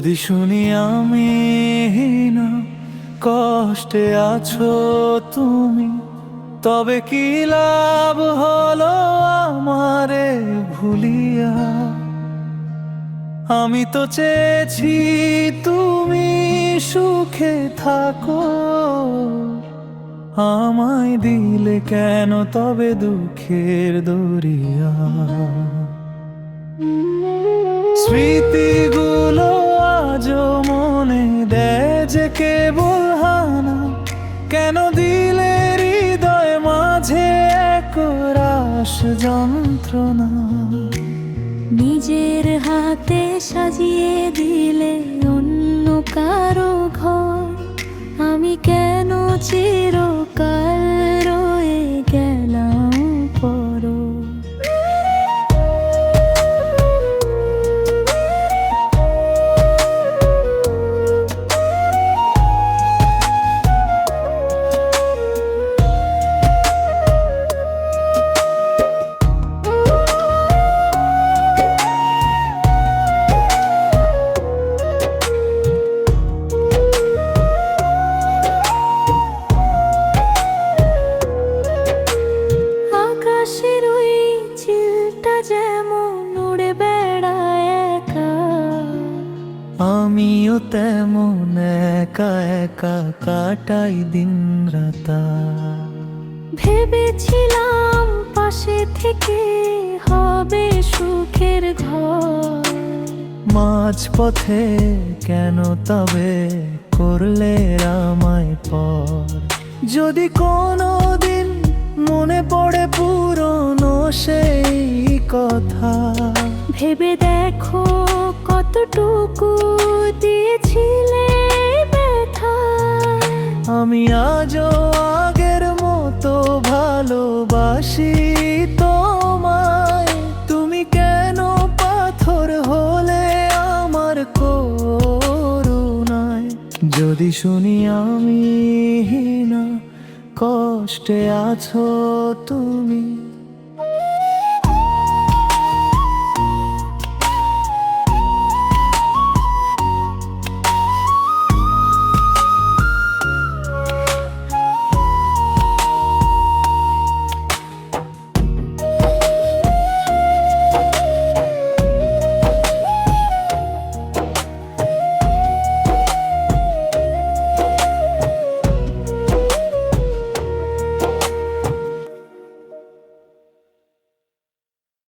যদি শুনি আমি না কষ্টে আছো তুমি, তবে কি লাভ হলো আমারে ভুলিয়া? আমি তো চেয়েছি তুমি সুখে থাকো, আমায় দিলে কেন তবে দুঃখের দরিয়া? স্মৃতিগুলো আজও মনে দেয় যে কেবল হানা, কেন দিলে হৃদয় মাঝে এক রাশ যন্ত্রণা? নিজের হাতে সাজিয়ে দিলে অন্য কারো ঘর, আমি কেন চিরকাল রয়ে গেলাম পর? আকাশের ওই চিলটা যেমন উড়ে বেড়ায় একা, আমিও তেমন একা একা কাটাই দিন রাতা। ভেবেছিলাম পাশে থেকে হবে সুখের ঘর, মাঝ পথে কেন তবে করলে আমায় পর? যদি কোনো দিন মনে পড়ে পুরনো সেই কথা, ভেবে দেখো কতটুকু দিয়েছিলে ব্যথা। আমি আজও আগের মতো ভালোবাসি তোমায়, তুমি কেন পাথর হলে আমার করুণায়? যদি শুনি আমি না কষ্টে আছো তুমি,